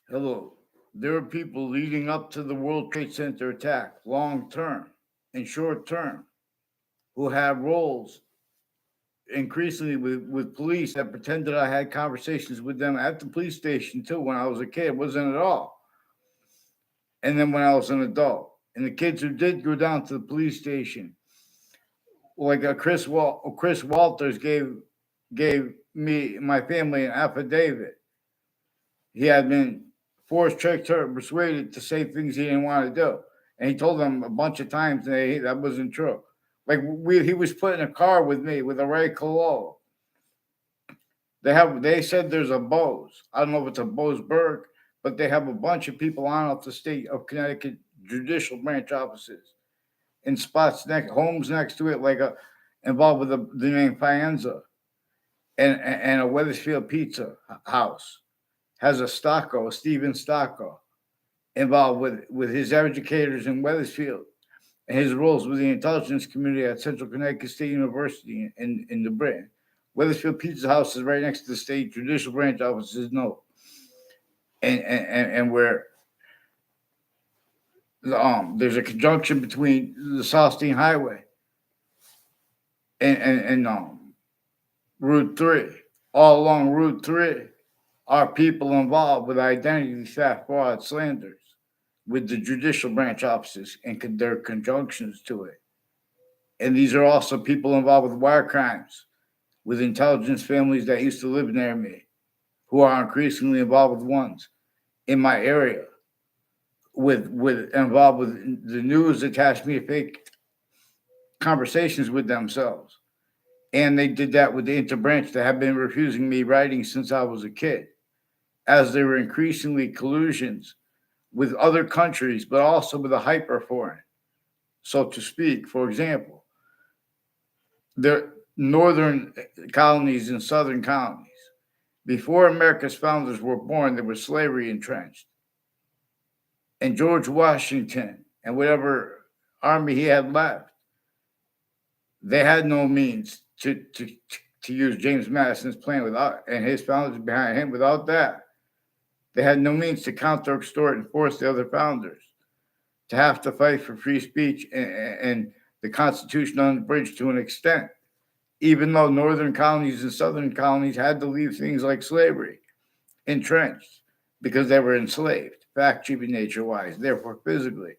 Hello. There are people leading up to the World Trade Center attack, long term and short term, who have roles increasingly with police that pretended I had conversations with them at the police station too when I was a kid. It wasn't at all. And then when I was an adult. And the kids who did go down to the police station, like Chris Walters gave me my family an affidavit. He had been forced, tricked, or persuaded to say things he didn't want to do, and he told them a bunch of times that wasn't true. He was put in a car with me with a Ray Colo. They said there's a Bose. I don't know if it's a Boseburg, but they have a bunch of people on off the state of Connecticut judicial branch offices in spots homes next to it, involved with the name Faenza and a Weathersfield pizza house has a Stocco, a Stephen Stocco, involved with his educators in Weathersfield and his roles with the intelligence community at Central Connecticut State University in the Britain. Weathersfield Pizza House is right next to the state judicial branch offices, no. And where there's a conjunction between the Southstein Highway and Route 3. All along Route 3 are people involved with identity theft, fraud, slanders with the judicial branch offices and their conjunctions to it. And these are also people involved with wire crimes, with intelligence families that used to live near me, who are increasingly involved with ones in my area, with involved with the news attached me to fake conversations with themselves. And they did that with the interbranch that have been refusing me writing since I was a kid, as there were increasingly collusions with other countries, but also with the hyper foreign, so to speak. For example, the northern colonies and southern colonies. Before America's founders were born, there was slavery entrenched. And George Washington and whatever army he had left, they had no means to use James Madison's plan without, and his founders behind him. Without that, they had no means to counter, extort, and force the other founders to have to fight for free speech and the Constitution unabridged to an extent, even though northern colonies and southern colonies had to leave things like slavery entrenched because they were enslaved, factually, nature-wise, therefore physically.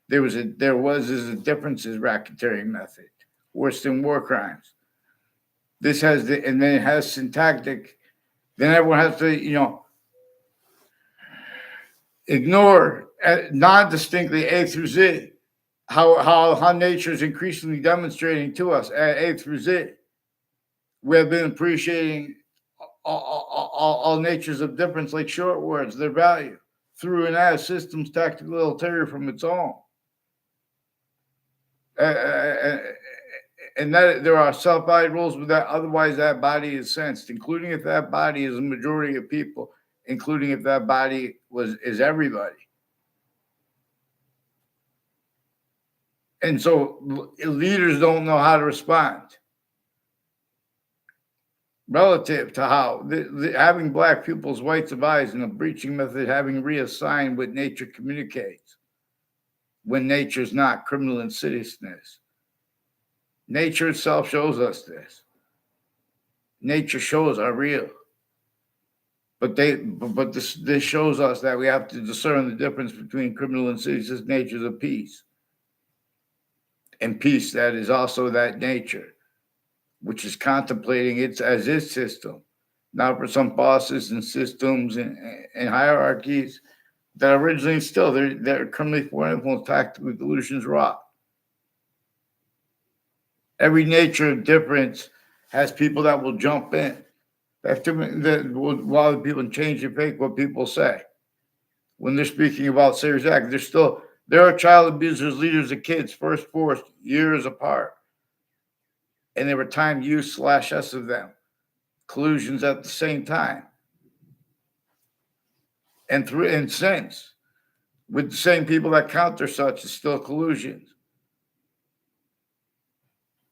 There was a differences racketeering method, worse than war crimes. And then it has syntactic. Then everyone has to, ignore non-distinctly A through Z, how nature is increasingly demonstrating to us at A through Z. We have been appreciating all natures of difference, like short words, their value, through and as systems tactical ulterior from its own. And that there are self-valued rules with that. Otherwise, that body is sensed, including if that body is a majority of people, including if that body is everybody. And so leaders don't know how to respond relative to how having black pupils whites of eyes in a breaching method, having reassigned what nature communicates when nature's not criminal insidiousness. Nature itself shows us this. Nature shows are real. But this shows us that we have to discern the difference between criminal and insidious natures of peace. And peace that is also that nature, which is contemplating it as its system, not for some bosses and systems and hierarchies that originally still they're criminally foreign influence, tactical delusions wrought. Every nature of difference has people that will jump in. That will allow the people to change and fake what people say. When they're speaking about serious acts, there are child abusers, leaders of kids, first forced years apart. And there were time use /s of them. Collusions at the same time. And since, with the same people that counter such, is still collusions.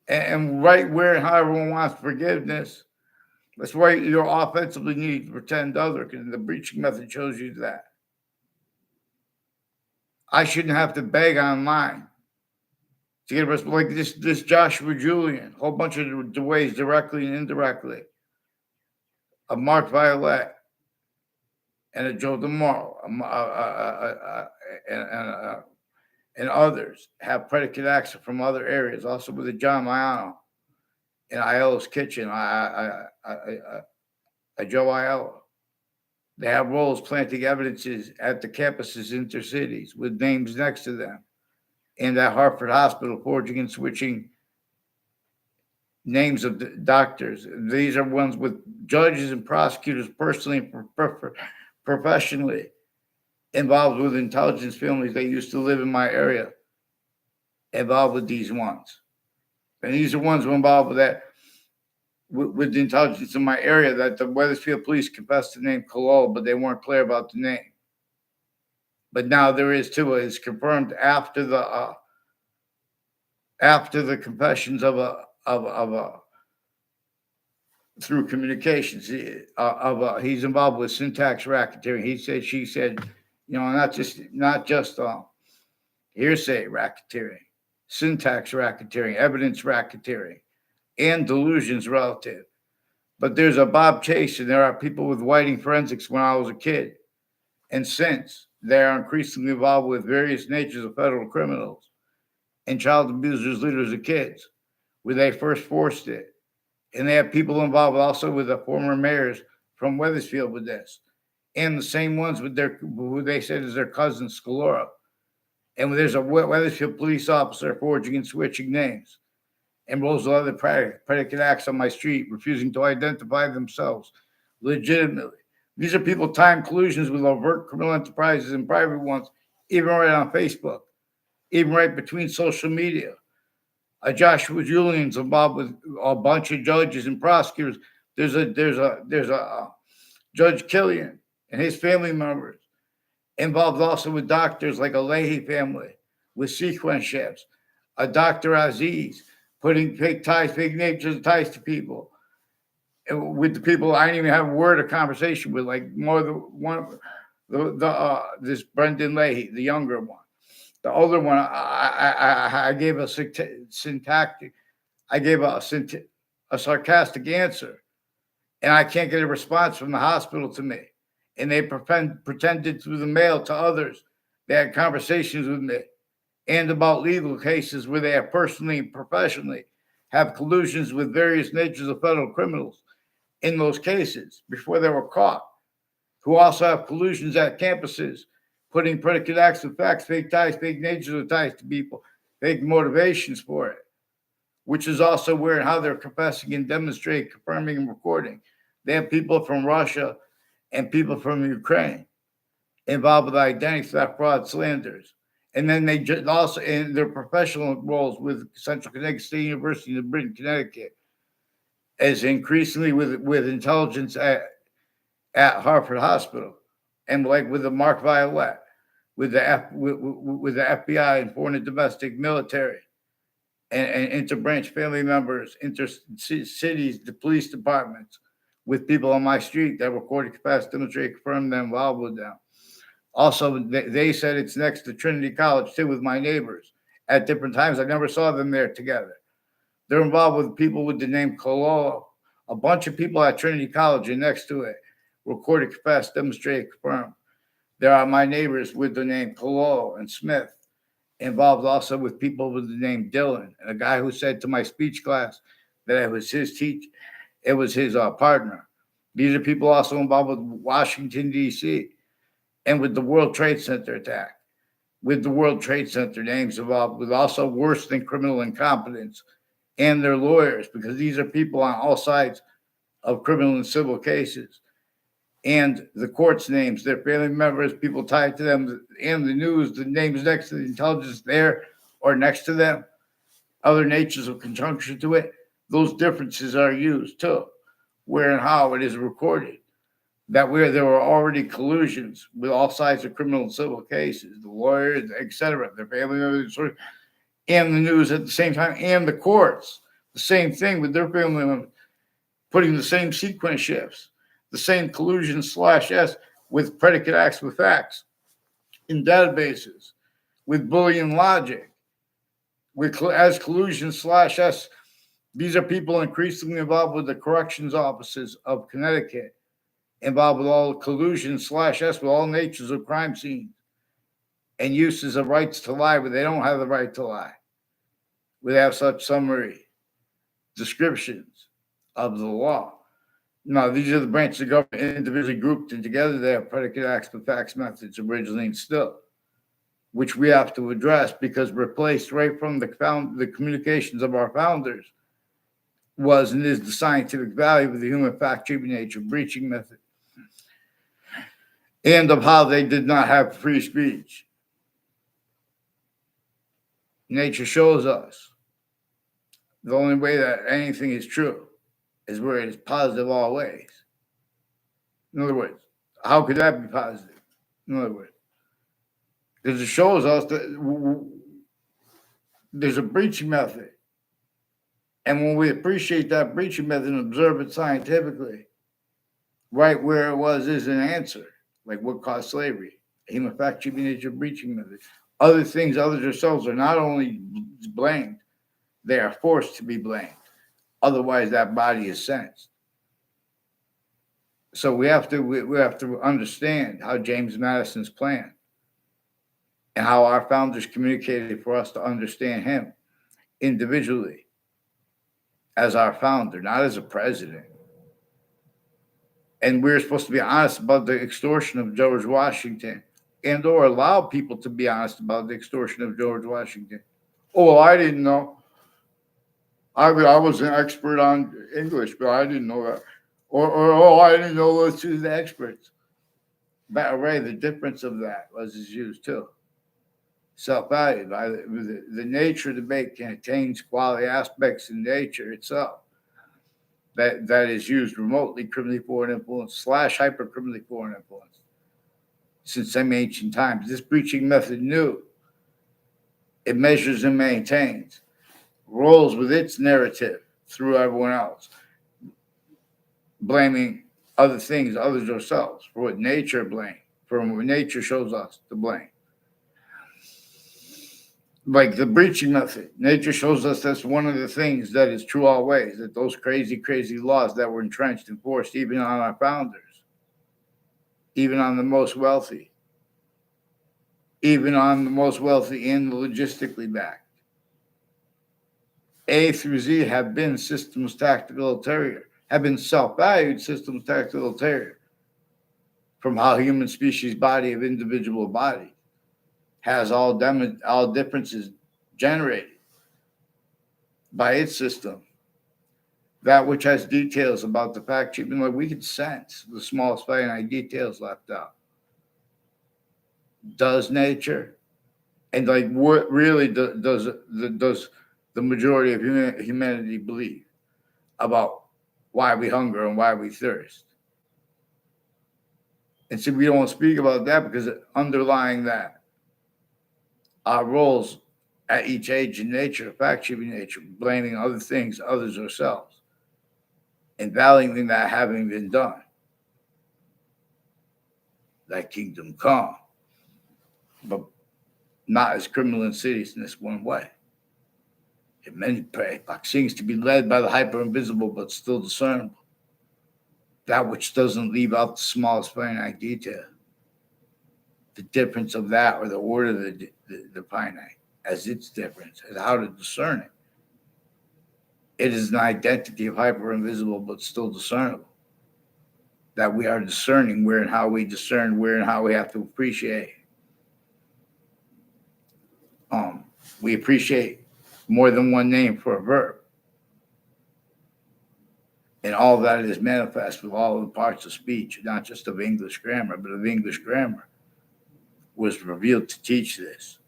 And right where and how everyone wants forgiveness, That's why you're offensively need to pretend other, because the breaching method shows you that. I shouldn't have to beg online to get arrested. Like this Joshua Julian, a whole bunch of the ways, directly and indirectly, a Mark Violet and a Joe DeMoro, and others have predicate acts from other areas. Also with a John Maiano in Aiello's kitchen, Joe Aiello. They have roles planting evidences at the campuses intercities with names next to them. And at Hartford Hospital, forging and switching names of the doctors. These are ones with judges and prosecutors personally and professionally involved with intelligence families that used to live in my area, involved with these ones. And these are ones who are involved with that, with the intelligence in my area, that the Wethersfield police confessed the name Colol, but they weren't clear about the name. But now there is too. It's confirmed after the confessions through communications he's involved with syntax racketeering. He said, she said, not just hearsay racketeering, syntax racketeering, evidence racketeering, and delusions relative. But there's a Bob Chase, and there are people with whiting forensics when I was a kid. And since they are increasingly involved with various natures of federal criminals and child abusers, leaders of kids, where they first forced it. And they have people involved also with the former mayors from Wethersfield with this. And the same ones with who they said is their cousin Scalora. And there's a Wethersfield police officer forging and switching names. And rolls of other predicate acts on my street, refusing to identify themselves legitimately. These are people tying collusions with overt criminal enterprises and private ones, even right on Facebook, even right between social media. Joshua Julian's involved with a bunch of judges and prosecutors. There's a Judge Killian and his family members involved also with doctors like a Leahy family with sequence chefs, a Dr. Aziz putting fake ties, fake names ties to people. And with the people I didn't even have a word of conversation with, like more than one, this Brendan Leahy, the younger one. The older one, I gave a syntactic, I gave a sarcastic answer, and I can't get a response from the hospital to me. And they pretended through the mail to others. They had conversations with me and about legal cases where they have personally and professionally have collusions with various natures of federal criminals in those cases before they were caught, who also have collusions at campuses, putting predicate acts of facts, fake ties, fake natures of ties to people, fake motivations for it, which is also where and how they're confessing and demonstrating, confirming and recording. They have people from Russia and people from Ukraine involved with identity theft, fraud, slanders. And then they just also in their professional roles with Central Connecticut State University in Britain, Connecticut, as increasingly with intelligence at Hartford Hospital, and like with the Mark Violet, with the FBI and foreign and domestic military, and interbranch family members, cities, the police departments, with people on my street that recorded, confessed, demonstrated, confirmed them involved with them. Also, they said it's next to Trinity College too, with my neighbors at different times. I never saw them there together. They're involved with people with the name Cololo. A bunch of people at Trinity College are next to it. Recorded, confessed, demonstrated, confirmed. There are my neighbors with the name Cololo and Smith, involved also with people with the name Dylan, and a guy who said to my speech class that it was his teacher, it was his partner. These are people also involved with Washington, D.C., and with the World Trade Center attack, with the World Trade Center names involved, with also worse than criminal incompetence and their lawyers, because these are people on all sides of criminal and civil cases. And the court's names, their family members, people tied to them, and the news, the names next to the intelligence there or next to them, other natures of conjunction to it, those differences are used too, where and how it is recorded. That where there were already collusions with all sides of criminal and civil cases, the lawyers, etc., their family members, and the news at the same time, and the courts, the same thing with their family members, putting the same sequence shifts, the same collusion slash S with predicate acts with facts in databases, with Boolean logic, with as collusion slash S. These are people increasingly involved with the corrections offices of Connecticut, involved with all collusion slash S with all natures of crime scenes and uses of rights to lie where they don't have the right to lie. We have such summary descriptions of the law. Now, these are the branches of government individually grouped and together. They have predicate acts with facts methods originally and still, which we have to address because replaced right from the communications of our founders was and is the scientific value of the human fact treatment nature breaching method and of how they did not have free speech. Nature shows us the only way that anything is true is where it is positive always. In other words, how could that be positive? In other words, because it shows us that there's a breaching method. And when we appreciate that breaching method and observe it scientifically, right where it was is an answer, like what caused slavery, human fact treatment nature breaching method. Other things, others themselves are not only blamed, they are forced to be blamed. Otherwise, that body is sensed. So we have to understand how James Madison's plan and how our founders communicated for us to understand him individually as our founder, not as a president. And we're supposed to be honest about the extortion of George Washington and or allow people to be honest about the extortion of George Washington. Oh, well, I didn't know. I was an expert on English, but I didn't know that. Or I didn't know those two the experts. But Ray, the difference of that was used too. Self-value. The nature of debate contains quality aspects in nature itself that is used remotely criminally foreign influence / hyper-criminally foreign influence since some ancient times. This breaching method knew. It measures and maintains, rolls with its narrative through everyone else, blaming other things, others ourselves, for what nature blames, for what nature shows us to blame. Like the breaching method, nature shows us that's one of the things that is true always, that those crazy, crazy laws that were entrenched and forced even on our founders, even on the most wealthy, and the logistically backed. A through Z have been systems tactical ulterior, have been self-valued systems tactical ulterior from how human species body of individual body has all differences generated by its system. That which has details about the fact treatment, like we can sense the smallest finite details left out. Does nature, and like what really does the majority of humanity believe about why we hunger and why we thirst? And see, we don't speak about that because underlying that our roles at each age in nature, fact treating nature, blaming other things, others, ourselves, and valuing that having been done. Thy kingdom come, but not as criminal insidious in this one way. In many pray, seems to be led by the hyper invisible, but still discernible. That which doesn't leave out the smallest finite detail. The difference of that, or the order of the finite, as its difference, as how to discern it. It is an identity of hyper invisible, but still discernible. That we are discerning where and how we discern, where and how we have to appreciate. We appreciate more than one name for a verb. And all that is manifest with all the parts of speech, not just of English grammar, but of English grammar, was revealed to teach this.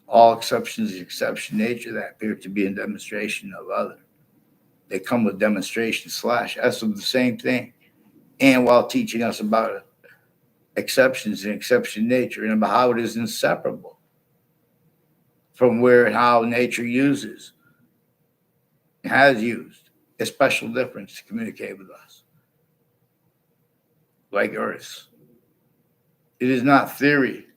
All exceptions of exception nature that appear to be in demonstration of other. They come with demonstration / S of the same thing. And while teaching us about exceptions and exception nature and about how it is inseparable from where and how nature uses, has used a special difference to communicate with us, like Earth's. It is not theory.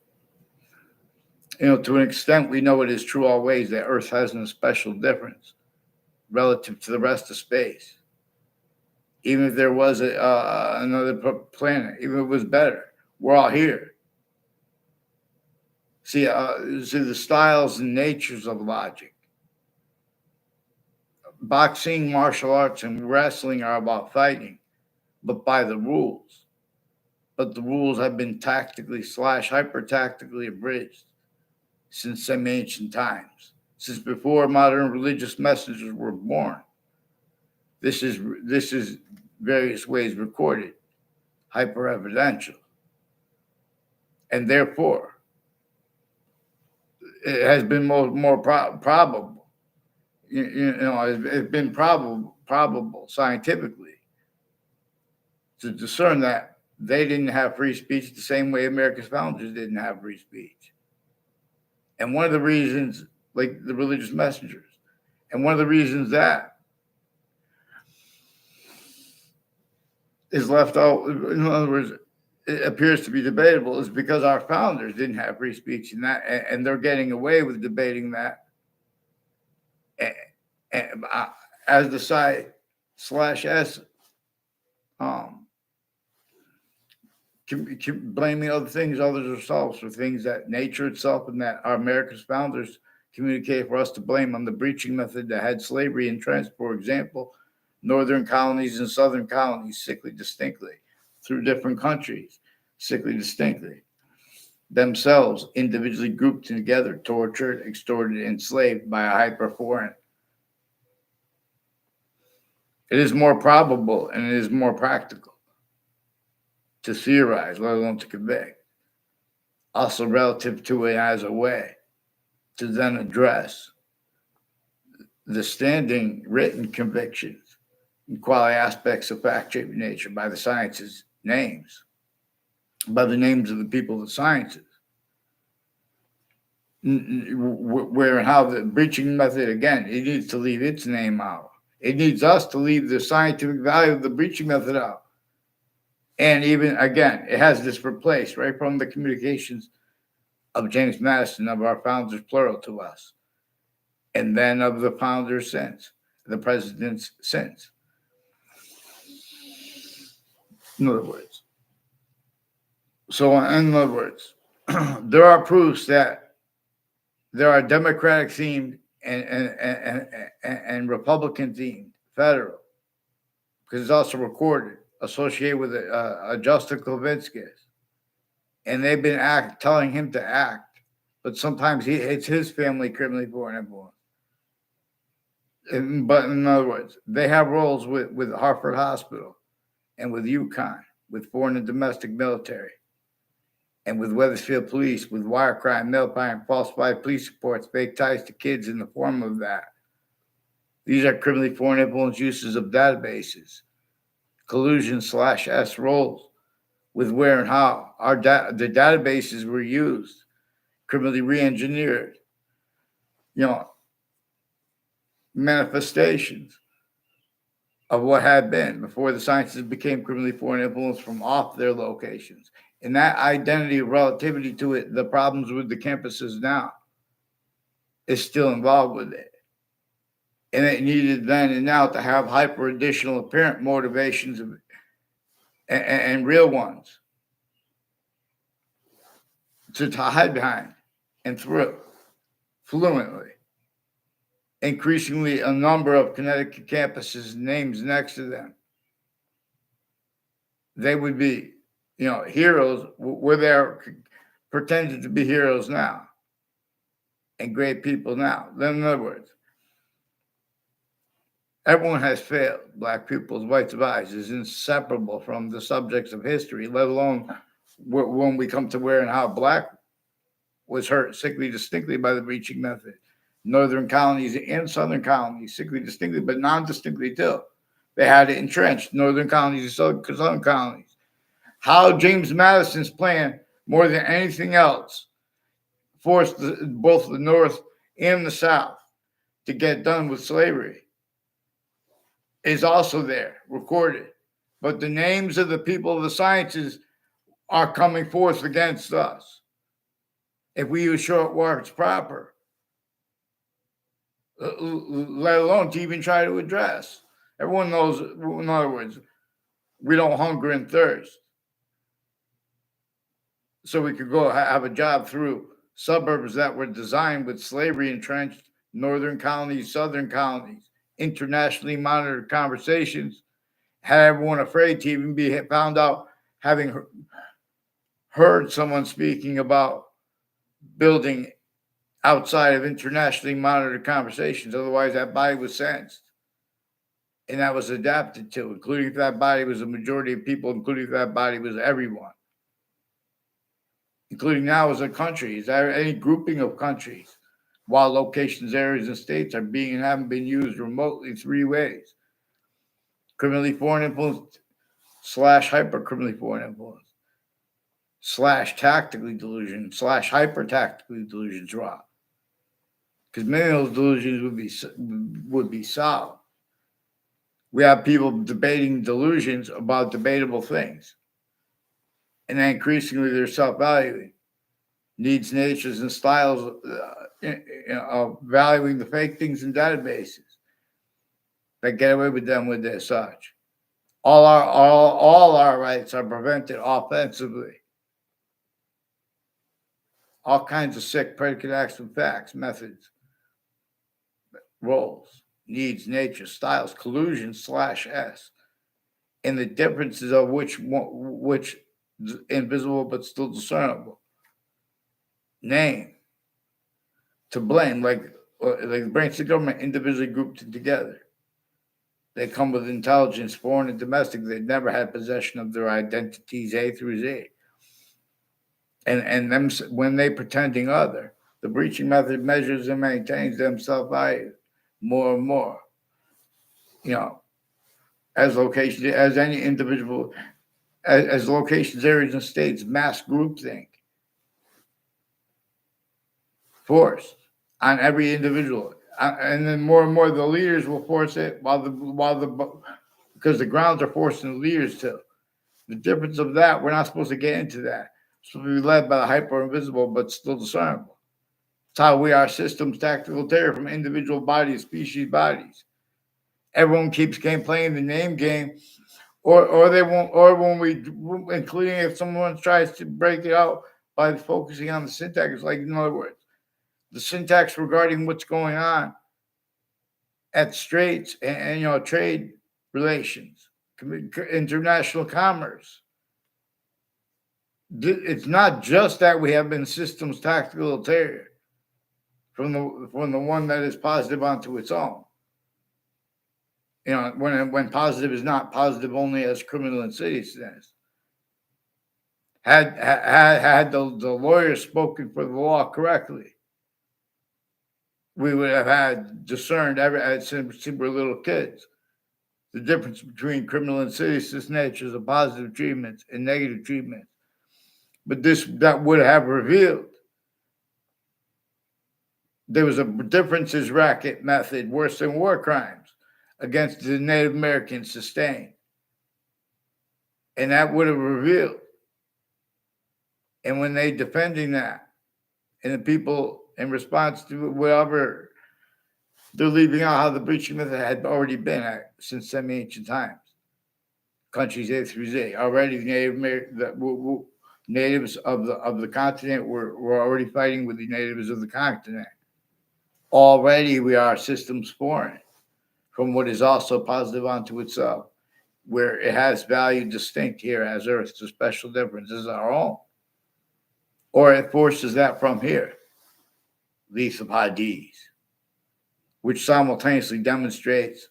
To an extent, we know it is true always that Earth has a special difference relative to the rest of space. Even if there was another planet, even if it was better, we're all here. See the styles and natures of logic. Boxing, martial arts, and wrestling are about fighting, but by the rules. But the rules have been tactically / hyper tactically abridged since some ancient times, since before modern religious messengers were born. This is various ways recorded, hyper evidential, and therefore it has been more probable. It's been probable scientifically to discern that they didn't have free speech the same way America's founders didn't have free speech. And one of the reasons, like the religious messengers, and one of the reasons that is left out, in other words, it appears to be debatable, is because our founders didn't have free speech, and they're getting away with debating that. And as the psi / S blaming other things, others ourselves, for things that nature itself and that our America's founders communicated for us to blame on the breaching method that had slavery entrenched, for example, northern colonies and southern colonies, sickly distinctly, through different countries, sickly distinctly, themselves individually grouped together, tortured, extorted, enslaved by a hyper-foreign. It is more probable and it is more practical to theorize, let alone to convict. Also relative to it as a way to then address the standing written convictions and quality aspects of fact-shaping nature by the sciences' names, by the names of the people of the sciences. Where and how the breaching method, again, it needs to leave its name out. It needs us to leave the scientific value of the breaching method out. And even, again, it has this replaced right from the communications of James Madison, of our founders, plural, to us, and then of the founders since, the presidents since. In other words, there are proofs that there are Democratic themed and Republican themed federal, because it's also recorded, associated with Justin Kovinskis. And they've been telling him to act, but sometimes it's his family criminally foreign influence. But in other words, they have roles with Hartford Hospital and with UConn, with foreign and domestic military, and with Wethersfield Police, with wire crime, mail crime, falsified police reports, fake ties to kids in the form of that. These are criminally foreign influence uses of databases, collusion / S roles with where and how the databases were used, criminally re-engineered, manifestations of what had been before the sciences became criminally foreign influence from off their locations. And that identity of relativity to it, the problems with the campuses now, is still involved with it. And it needed then and now to have hyper additional apparent motivations and real ones to hide behind and through fluently. Increasingly, a number of Connecticut campuses, names next to them, they would be, heroes were there, pretended to be heroes now and great people now. Then, in other words, everyone has failed. Black people's rights of eyes is inseparable from the subjects of history, let alone when we come to where and how Black was hurt sickly distinctly by the breaching method. Northern colonies and southern colonies, sickly distinctly, but non-distinctly too. They had it entrenched, northern colonies and southern colonies. How James Madison's plan, more than anything else, forced both the North and the South to get done with slavery is also there, recorded. But the names of the people of the sciences are coming forth against us if we use short words proper, let alone to even try to address. Everyone knows, in other words, we don't hunger and thirst. So we could go have a job through suburbs that were designed with slavery entrenched, northern colonies, southern colonies, internationally monitored conversations, had everyone afraid to even be found out having heard someone speaking about building outside of internationally monitored conversations. Otherwise, that body was sentenced. And that was adapted to, including if that body was a majority of people, including if that body was everyone, including now as a country. Is there any grouping of countries? While locations, areas, and states are being and haven't been used remotely in three ways: criminally foreign influence / hyper-criminally foreign influence / tactically delusion / hyper-tactically delusions raw. Because many of those delusions would be solved. We have people debating delusions about debatable things. And then increasingly they're self-valuing. Needs, natures, and styles of valuing the fake things in databases that get away with them with their such. All our rights are prevented offensively. All kinds of sick predicate acts and facts, methods, roles, needs, nature, styles, collusion / S, and the differences of which invisible but still discernible. Name, to blame, like the branch of government individually grouped together. They come with intelligence, foreign and domestic. They've never had possession of their identities A through Z. And them, when they pretending other, the breaching method measures and maintains them self-value more and more. As locations, as any individual, as locations, areas, and states, mass groupthink forced on every individual, and then more and more the leaders will force it, because the grounds are forcing the leaders to. The difference of that, we're not supposed to get into that. It's supposed to be led by the hyper invisible, but still discernible. It's how we are systems tactical terror from individual bodies, species bodies. Everyone keeps playing the name game, or they won't, or when we, including if someone tries to break it out by focusing on the syntax, like in other words, the syntax regarding what's going on at straits and trade relations, international commerce. It's not just that we have been systems tactical terror from the one that is positive onto its own. When positive is not positive only as criminal insidiousness. Had the lawyers spoken for the law correctly, we would have had discerned since we were little kids the difference between criminal insidious natures of positive treatments and negative treatments. But that would have revealed there was a differences racket method worse than war crimes against the Native Americans sustained. And that would have revealed. And when they defending that, and the people in response to whatever, they're leaving out how the breaching method had already been since semi-ancient times. Countries A through Z. Already natives of the continent were already fighting with the natives of the continent. Already we are systems foreign from what is also positive onto itself, where it has value distinct here as Earth to special differences our own. Or it forces that from here, these Hadiths, which simultaneously demonstrates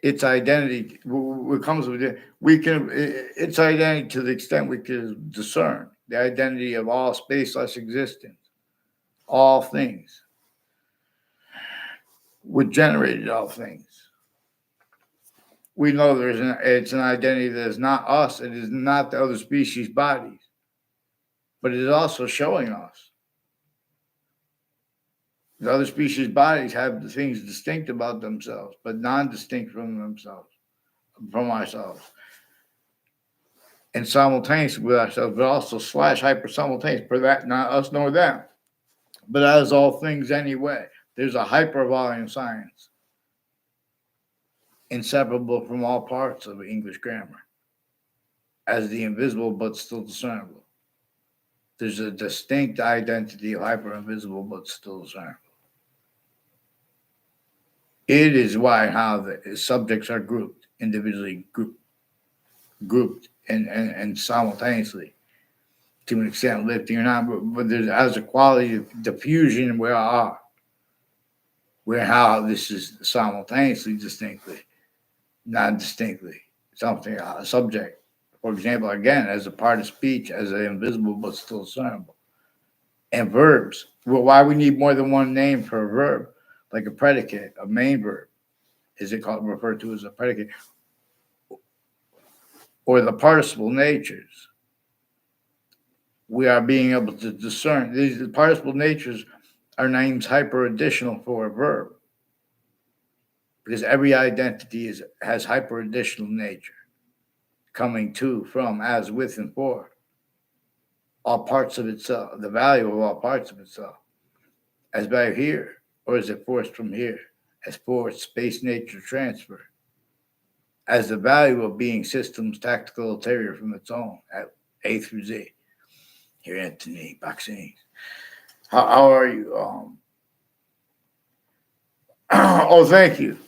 its identity. What comes with it, its identity to the extent we can discern the identity of all spaceless existence, all things, what generated all things. We know it's an identity that is not us. It is not the other species' bodies, but it is also showing us The other species bodies have the things distinct about themselves, but non-distinct from themselves, from ourselves. And simultaneous with ourselves, but also slash hyper simultaneous, for that, not us nor them. But as all things anyway, there's a hyper volume science, inseparable from all parts of English grammar, as the invisible but still discernible. There's a distinct identity of hyper invisible but still discernible. It is why and how the subjects are grouped, individually grouped and simultaneously, to an extent, lifting or not, but there's as a quality of diffusion where are, where how this is simultaneously, distinctly, not distinctly, something, a subject, for example, again, as a part of speech, as an invisible but still discernible. And verbs, well, why we need more than one name for a verb, like a predicate, a main verb, is it called referred to as a predicate, or the participle natures. We are being able to discern these participle natures are names hyper additional for a verb, because every identity has hyper additional nature, coming to, from, as, with, and for all parts of itself, the value of all parts of itself, as value here, or is it forced from here, as force, space, nature, transfer, as the value of being systems tactical ulterior from its own at A through Z. Here, Anthony, vaccines. How are you? Oh, thank you.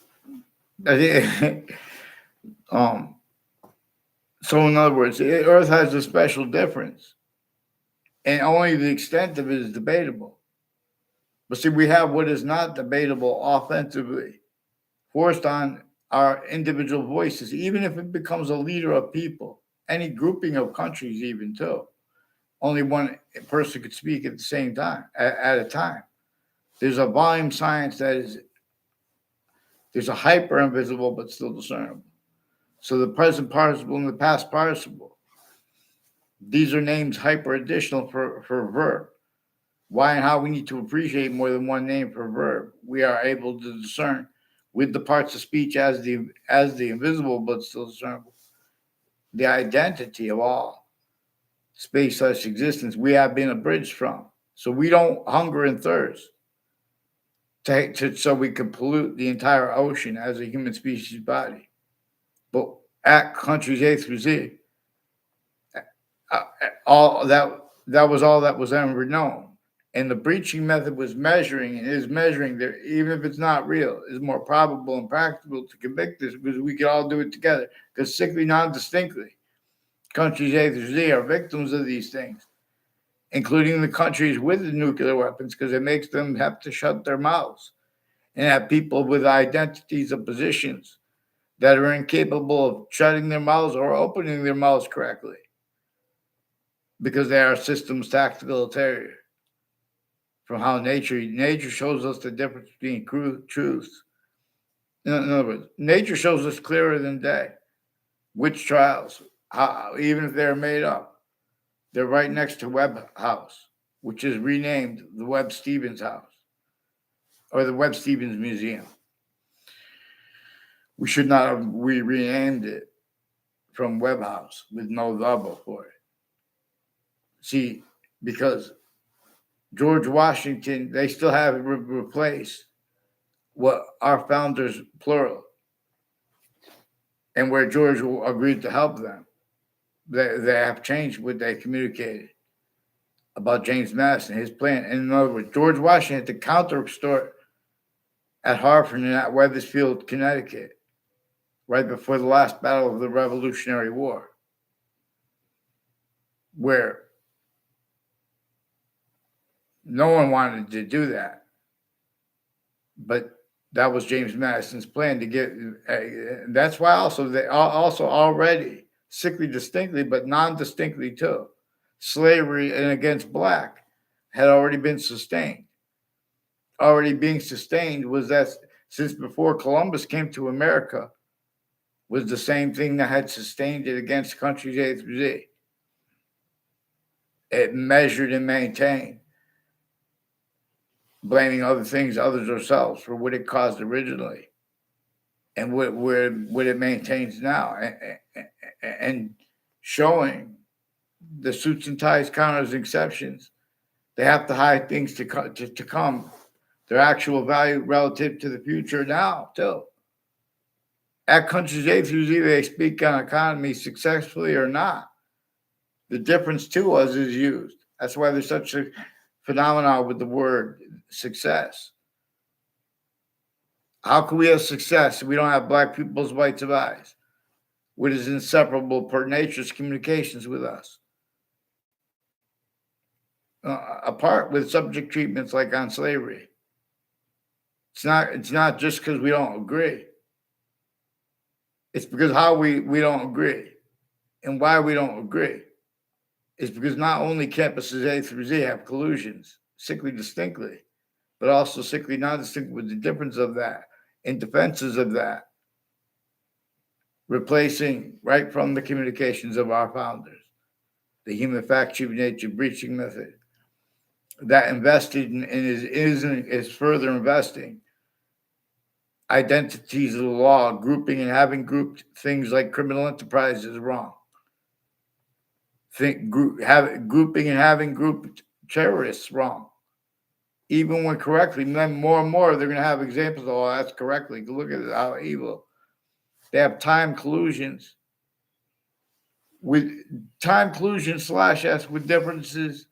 So, in other words, Earth has a special difference, and only the extent of it is debatable. But see, we have what is not debatable offensively forced on our individual voices, even if it becomes a leader of people, any grouping of countries, even too. Only one person could speak at the same time, at a time. There's a volume science there's a hyper invisible but still discernible. So the present participle and the past participle, these are names hyper additional for verb. Why and how we need to appreciate more than one name for verb. We are able to discern with the parts of speech as the invisible but still discernible, the identity of all space such existence we have been abridged from. So we don't hunger and thirst so we can pollute the entire ocean as a human species body. But at countries A through Z, all that was all that was ever known. And the breaching method was measuring and is measuring there, even if it's not real, is more probable and practical to convict this because we can all do it together. Because sickly, non-distinctly, countries A through Z are victims of these things, including the countries with the nuclear weapons, because it makes them have to shut their mouths and have people with identities of positions that are incapable of shutting their mouths or opening their mouths correctly because they are systems tactical ulterior from how nature shows us the difference between truths. In other words, nature shows us clearer than day which trials, even if they're made up, they're right next to Webb House, which is renamed the Webb Stevens House or the Webb Stevens Museum. We should not have renamed it from Webb House with no the before it. See, because George Washington, they still haven't replaced what our founders, plural, and where George agreed to help them. They have changed what they communicated about James Madison, his plan. And in other words, George Washington had to counter store at Hartford and at Wethersfield, Connecticut, right before the last battle of the Revolutionary War, where no one wanted to do that. But that was James Madison's plan to get. That's why also they also already sickly distinctly, but non-distinctly too, slavery and against black had already been sustained. Already being sustained was that since before Columbus came to America was the same thing that had sustained it against countries A through Z. It measured and maintained blaming other things, others, ourselves for what it caused originally and what it maintains now, and showing the suits and ties count as exceptions. They have to hide things to come, their actual value relative to the future now, too. At countries A through Z, they speak on economy successfully or not. The difference to us is used. That's why there's such a phenomenon with the word success. How can we have success if we don't have black people's rights of eyes? What is inseparable per nature's communications with us? Apart with subject treatments like on slavery. It's not just because we don't agree. It's because how we don't agree and why we don't agree. Is because not only campuses A through Z have collusions, sickly distinctly, but also sickly non-distinct with the difference of that and defenses of that, replacing right from the communications of our founders, the human fact, human nature breaching method, that invested in and is further investing identities of the law, grouping and having grouped things like criminal enterprise is wrong. Grouping and having grouped terrorists wrong. Even when correctly, then more and more they're going to have examples of, oh, that's correctly. Look at how evil. They have time collusions with /S with differences,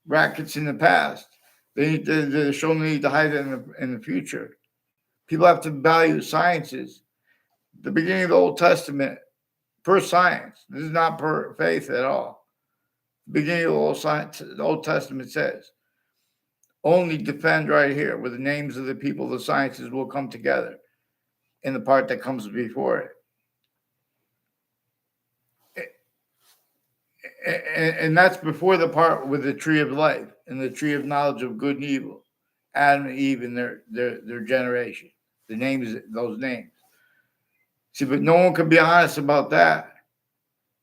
brackets in the past. They're showing the need to hide it in the future. People have to value sciences. The beginning of the Old Testament, per science. This is not per faith at all. The beginning of the Old Testament says, only defend right here where the names of the people, the sciences will come together in the part that comes before it. And that's before the part with the tree of life and the tree of knowledge of good and evil, Adam and Eve and their generation, those names. See, but no one can be honest about that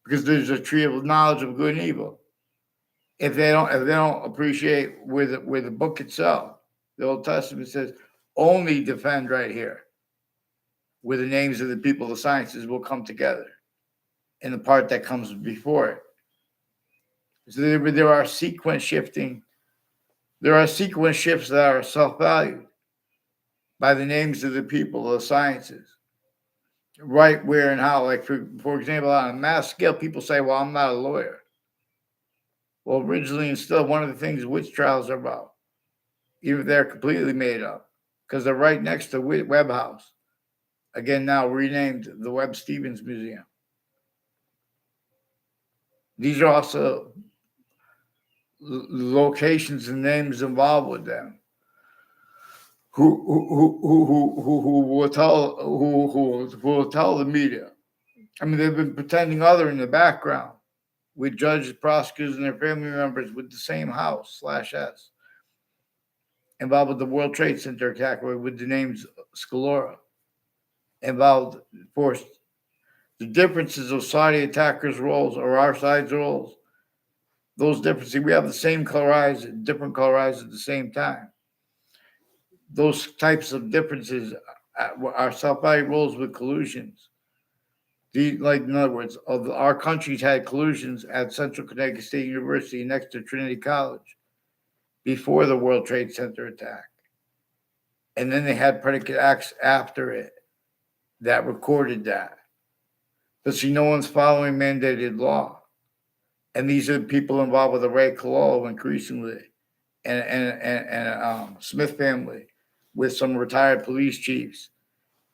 because there's a tree of knowledge of good and evil. If they don't appreciate where the book itself, the Old Testament says, only defend right here, where the names of the people, the sciences will come together, in the part that comes before it. So there are sequence shifting. There are sequence shifts that are self-valued by the names of the people, the sciences, right, where, and how. Like for example, on a mass scale, people say, "Well, I'm not a lawyer." Well, originally and still, one of the things witch trials are about, even if they're completely made up, because they're right next to Webb House, again now renamed the Webb Stevens Museum. These are also locations and names involved with them. Who will tell the media? I mean, they've been pretending other in the background with judges, prosecutors, and their family members with the same house /S involved with the World Trade Center attack with the names Scalora involved. Forced the differences of Saudi attackers' roles or our side's roles. Those differences, we have the same color eyes, different color eyes at the same time. Those types of differences are self-valued roles with collusions. Like in other words, our countries had collusions at Central Connecticut State University next to Trinity College before the World Trade Center attack. And then they had predicate acts after it that recorded that. But see, no one's following mandated law. And these are the people involved with the Ray Cololo increasingly and Smith family with some retired police chiefs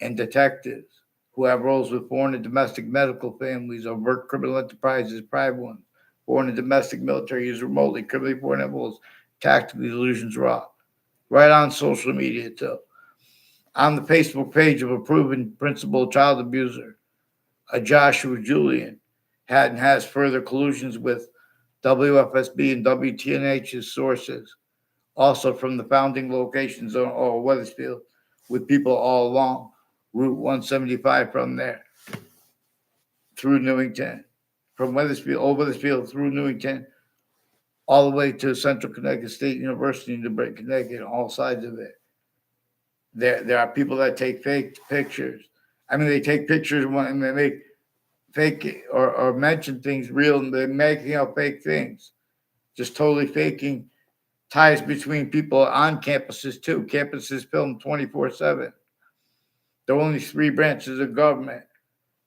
and detectives who have roles with foreign and domestic medical families or work criminal enterprises, private ones, foreign and domestic military use remotely, criminally foreign envelopes, tactical delusions raw. Right on social media too. On the Facebook page of a proven principal child abuser, a Joshua Julian, had and has further collusions with WFSB and WTNH's sources, also from the founding locations or Wethersfield, with people all along Route 175 from there through Newington, from Wethersfield, Old Wethersfield through Newington, all the way to Central Connecticut State University in Detroit, Connecticut, all sides of it. There are people that take fake pictures. I mean, they take pictures and they make fake or mention things real, and they're making up fake things, just totally faking ties between people on campuses too. Campuses film 24/7. There are only three branches of government.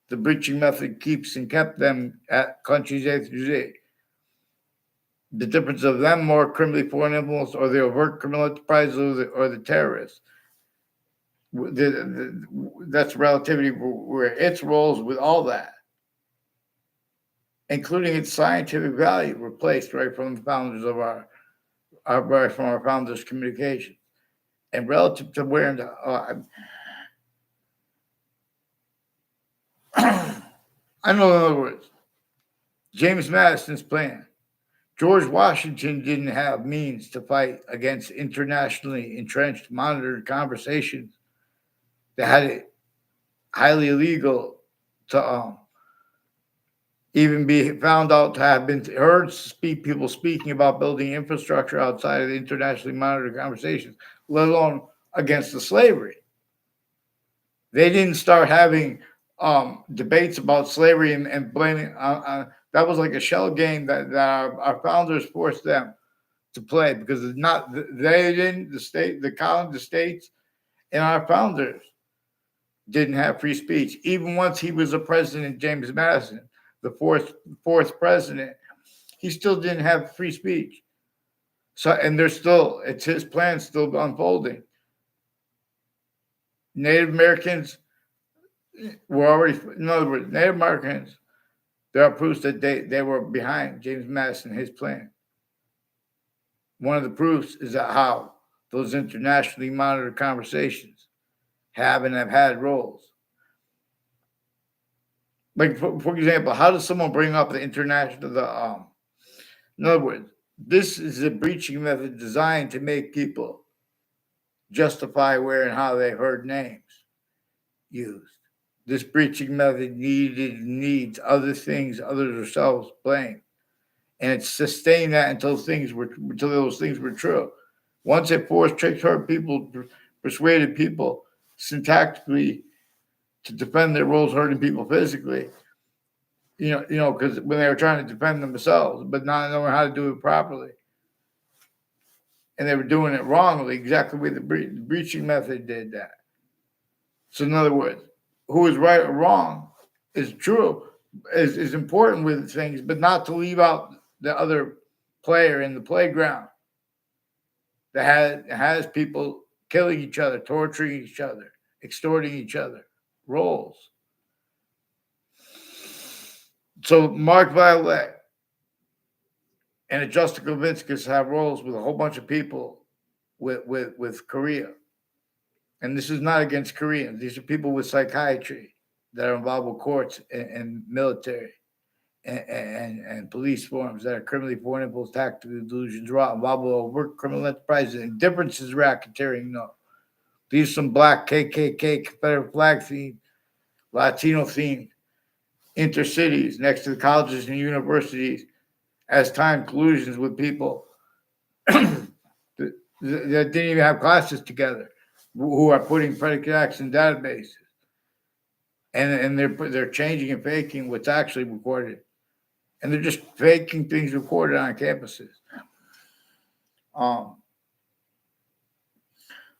The breaching method keeps and kept them at countries A through Z. The difference of them more criminally foreign influence or the overt criminal enterprise or the terrorists. That's relativity where its roles with all that, including its scientific value, were placed right from the founders of our founders' communication. And relative to where I know, in other words, James Madison's plan. George Washington didn't have means to fight against internationally entrenched monitored conversations that had it highly illegal to even be found out to have been heard people speaking about building infrastructure outside of the internationally monitored conversations, let alone against the slavery. They didn't start having debates about slavery and blaming. That was like a shell game that our founders forced them to play, because it's not they didn't the colony, the states, and our founders didn't have free speech. Even once he was a president, James Madison, the fourth president, he still didn't have free speech. So, and it's his plan still unfolding. Native Americans were already, in other words, Native Americans, there are proofs that they were behind James Madison, his plan. One of the proofs is that how those internationally monitored conversations have had roles. Like, for example, how does someone bring up the international, in other words, this is a breaching method designed to make people justify where and how they've heard names used. This breaching method needs other things, others themselves blame. And it sustained that until those things were true. Once it forced, tricked, hurt people, persuaded people syntactically to defend their roles, hurting people physically. Because when they were trying to defend themselves, but not knowing how to do it properly, and they were doing it wrongly, exactly the way the breaching method did that. So, in other words, who is right or wrong is true, is important with things, but not to leave out the other player in the playground that has people killing each other, torturing each other, extorting each other, roles. So Mark Violet and Justin Kovinskas have roles with a whole bunch of people with Korea. And this is not against Koreans. These are people with psychiatry that are involved with courts and military and police forms that are criminally foreign influence, tactical delusions, involved with overt criminal enterprises and differences, racketeering. No. These are some black KKK, Confederate flag themed, Latino themed intercities next to the colleges and universities as time collusions with people that didn't even have classes together, who are putting predicate acts in databases, and they're changing and faking what's actually recorded, and they're just faking things recorded on campuses.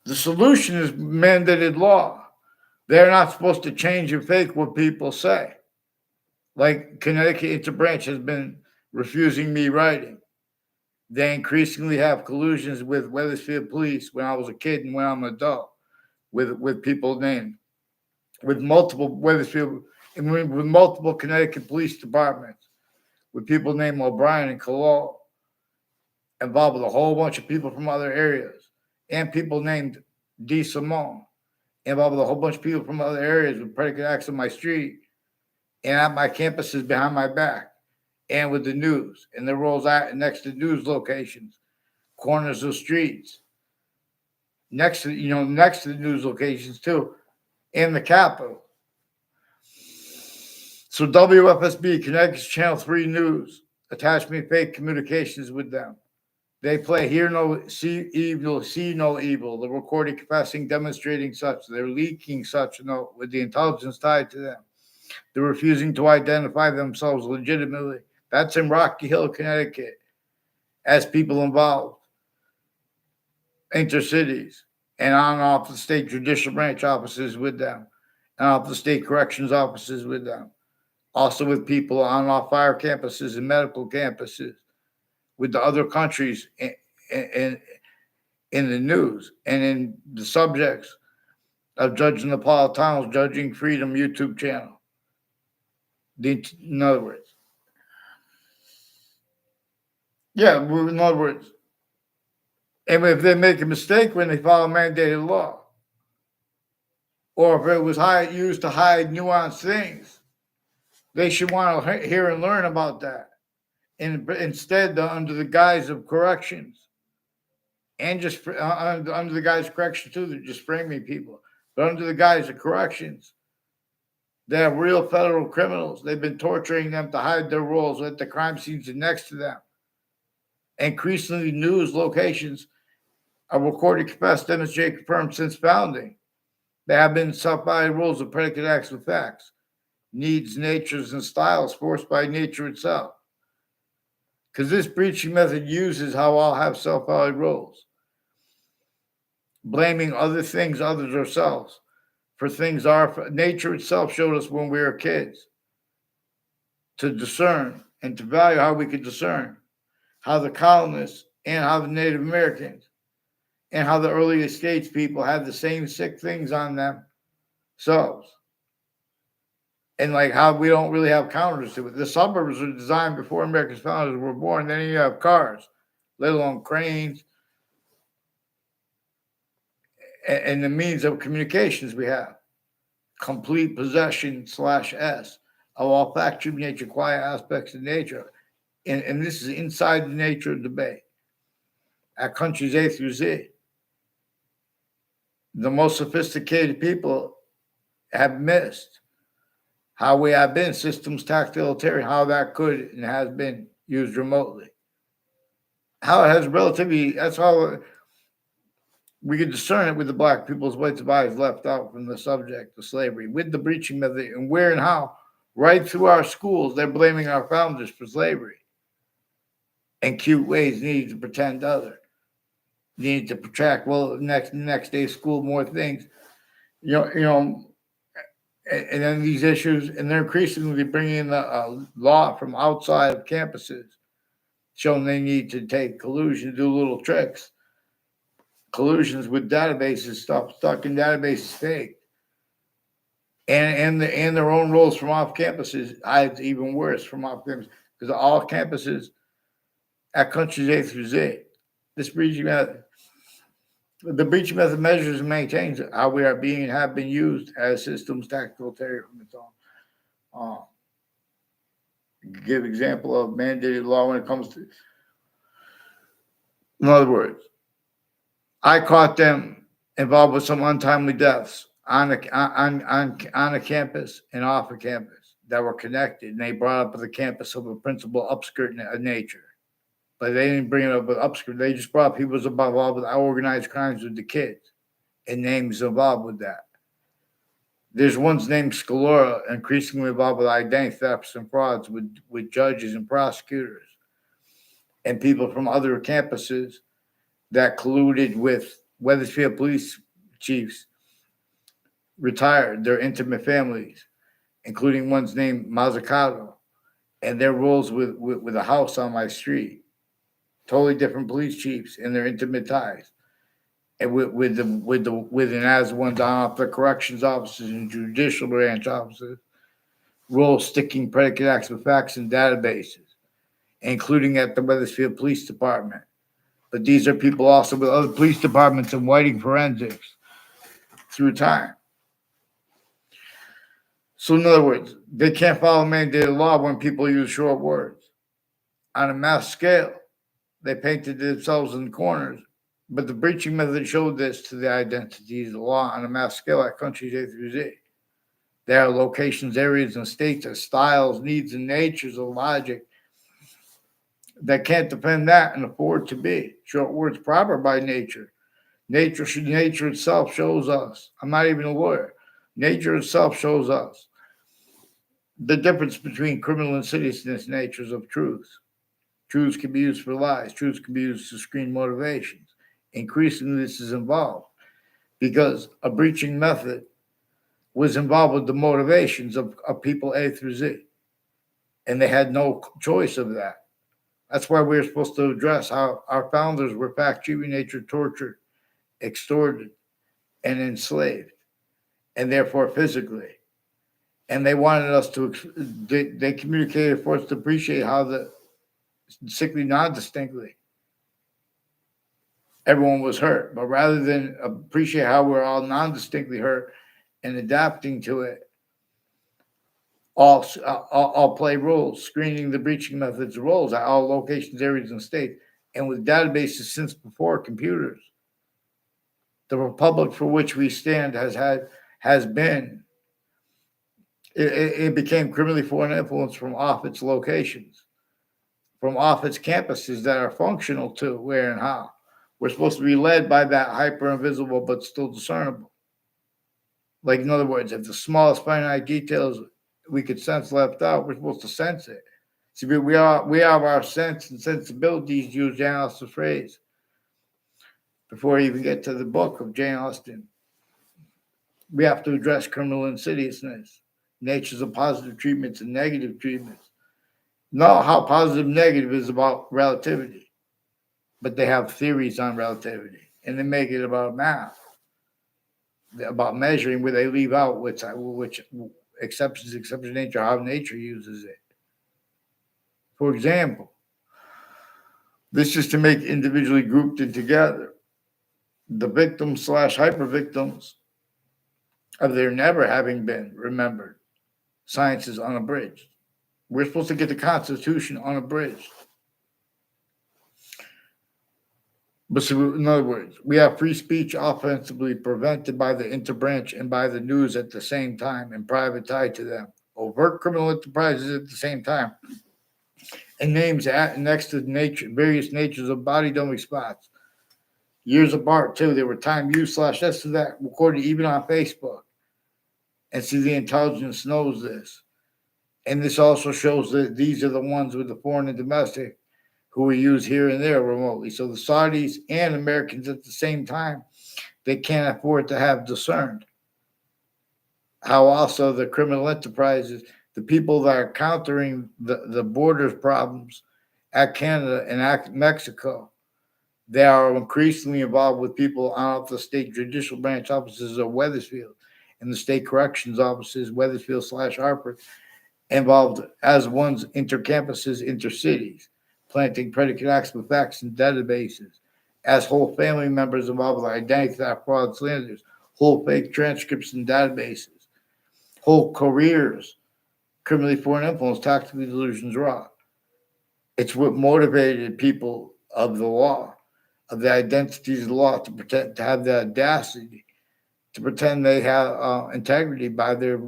The solution is mandated law. They're not supposed to change and fake what people say. Like Connecticut Interbranch has been refusing me writing. They increasingly have collusions with Wethersfield Police when I was a kid and when I'm an adult, with people named, with multiple Wethersfield, and with multiple Connecticut police departments, with people named O'Brien and Colon, involved with a whole bunch of people from other areas, and people named D. Simone, involved with a whole bunch of people from other areas with predicate acts on my street and at my campuses behind my back, and with the news and the roles out next to news locations, corners of streets, next to the news locations too, and the Capitol. So WFSB, Connecticut's Channel 3 News, attachment fake communications with them. They play hear no, see no evil. The recording confessing, demonstrating such. They're leaking such note with the intelligence tied to them. They're refusing to identify themselves legitimately. That's in Rocky Hill, Connecticut, as people involved, intercities, and on and off the state judicial branch offices with them, and off the state corrections offices with them. Also with people on and off fire campuses and medical campuses, with the other countries in the news and in the subjects of Judge Napolitano's Judging Freedom YouTube channel. In other words, in other words, and if they make a mistake when they follow mandated law, or if it was used to hide nuanced things, they should want to hear and learn about that. And instead, under the guise of corrections, and just under the guise of correction too, they're just framing people. But under the guise of corrections, they have real federal criminals. They've been torturing them to hide their roles at the crime scenes and next to them. Increasingly, news locations are recorded, confessed, demonstrated, confirmed since founding. There have been subdivided rules of predicate acts with facts, needs, natures, and styles forced by nature itself. Because this breaching method uses how all have self-valid roles, blaming other things, others, ourselves, for things nature itself showed us when we were kids, to discern and to value how we could discern how the colonists and how the Native Americans and how the early estates people had the same sick things on themselves. And like how we don't really have counters to it. The suburbs were designed before America's founders were born. Then you have cars, let alone cranes, and the means of communications we have. Complete possession /S of all factual nature, quiet aspects of nature. And this is inside the nature of debate. At countries A through Z, the most sophisticated people have missed how we have been systems tactilitarian, how that could and has been used remotely. How it has relatively, that's how we could discern it with the black people's white eyes left out from the subject of slavery, with the breaching method, and where and how, right through our schools, they're blaming our founders for slavery. And cute ways needed to pretend other. Needed to protract, next day school, more things. And then these issues, and they're increasingly bringing in the law from outside of campuses, showing they need to take collusion, do little tricks. Collusions with databases, stuff stuck in databases fake. And their own roles from off campuses, it's even worse from off campuses, because all campuses at countries A through Z, this breaching method. The breaching method measures and maintains how we are being and have been used as systems tactical terrorism. Give example of mandated law when it comes to, in other words, I caught them involved with some untimely deaths on a campus and off a campus that were connected, and they brought up the campus of a principal upskirt of nature. But they didn't bring it up with upskirt. They just brought people involved with organized crimes with the kids and names involved with that. There's ones named Scalora, increasingly involved with identity thefts and frauds with judges and prosecutors and people from other campuses that colluded with Wethersfield police chiefs, retired, their intimate families, including ones named Mazzucato, and their roles with a house on my street. Totally different police chiefs and their intimate ties, and with and as ones on off the corrections officers and judicial branch officers, roles sticking predicate acts with facts and databases, including at the Wethersfield Police Department. But these are people also with other police departments and whiting forensics through time. So in other words, they can't follow mandated law when people use short words. On a mass scale, they painted themselves in corners, but the breaching method showed this to the identities of the law on a mass scale at countries A through Z. There are locations, areas, and states as styles, needs, and natures of logic that can't defend that and afford to be. Short words proper by nature. Nature itself shows us. I'm not even a lawyer. Nature itself shows us the difference between criminal insidiousness natures of truth. Truths can be used for lies. Truths can be used to screen motivations. Increasingly, this is involved because a breaching method was involved with the motivations of people A through Z, and they had no choice of that. That's why we're supposed to address how our founders were fact cheating nature, tortured, extorted, and enslaved, and therefore physically. And they wanted us to, they communicated for us to appreciate how the sickly, non distinctly, everyone was hurt. But rather than appreciate how we're all non distinctly hurt and adapting to it, all play roles, screening the breaching methods roles at all locations, areas, and states. And with databases since before computers, the republic for which we stand has been it became criminally foreign influence from off its locations, from off its campuses that are functional to where and how. We're supposed to be led by that hyper invisible but still discernible. Like, in other words, if the smallest finite details we could sense left out, we're supposed to sense it. See, we have our sense and sensibilities, to use Jane Austen's phrase, before we even get to the book of Jane Austen. We have to address criminal insidiousness, natures of positive treatments and negative treatments. Know how positive and negative is about relativity, but they have theories on relativity, and they make it about math, about measuring where they leave out which exceptions nature, how nature uses it. For example, this is to make individually grouped and together the victims slash hyper victims of their never having been remembered. Science is unabridged. We're supposed to get the Constitution unabridged. But so, in other words, we have free speech offensively prevented by the interbranch and by the news at the same time and private tied to them. Overt criminal enterprises at the same time. And names next to nature, various natures of body dumping spots. Years apart, too. They were time use slash this to that, recorded even on Facebook. And see, the intelligence knows this. And this also shows that these are the ones with the foreign and domestic who we use here and there remotely. So the Saudis and Americans at the same time, they can't afford to have discerned how also the criminal enterprises, the people that are countering the borders problems at Canada and at Mexico, they are increasingly involved with people out of the state judicial branch offices of Wethersfield and the state corrections offices, Wethersfield slash Hartford, involved as one's intercampuses, intercities, planting predicate acts with facts and databases, as whole family members involved with identity theft, fraud, slanders, whole fake transcripts and databases, whole careers, criminally foreign influence, tactical delusions, raw. It's what motivated people of the law, of the identities of the law, to pretend to have the audacity to pretend they have integrity by their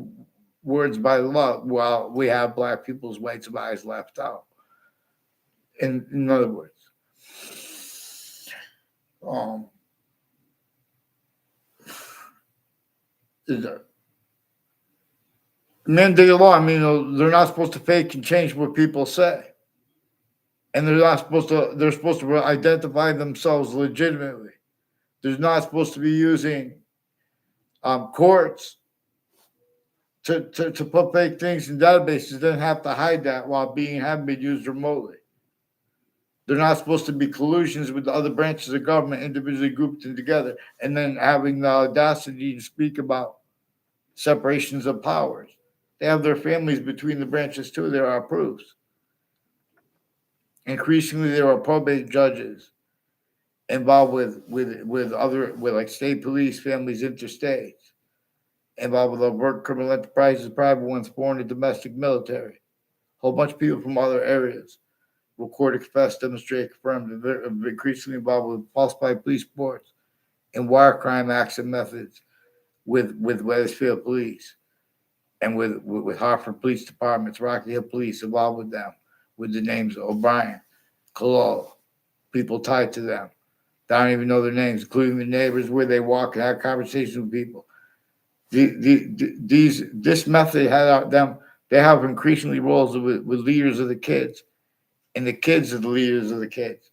words by the law, while we have black people's whites of eyes left out. In other words, mandate law. I mean, they're not supposed to fake and change what people say, and they're not supposed to. They're supposed to identify themselves legitimately. They're not supposed to be using courts to put fake things in databases. Then have to hide that while having been used remotely. They're not supposed to be collusions with the other branches of government, individually grouped and together, and then having the audacity to speak about separations of powers. They have their families between the branches too. There are proofs. Increasingly, there are probate judges involved with like state police, families, interstates, involved with overt criminal enterprises, private ones, foreign and domestic military. A whole bunch of people from other areas. Recorded, confessed, demonstrated, confirmed, increasingly involved with falsified police reports and wire crime acts and methods with Wethersfield Police and with Hartford Police Departments, Rocky Hill Police involved with them, with the names of O'Brien, Kalal, people tied to them. They don't even know their names, including the neighbors, where they walk and have conversations with people. This method had them. They have increasingly roles with leaders of the kids, and the kids are the leaders of the kids,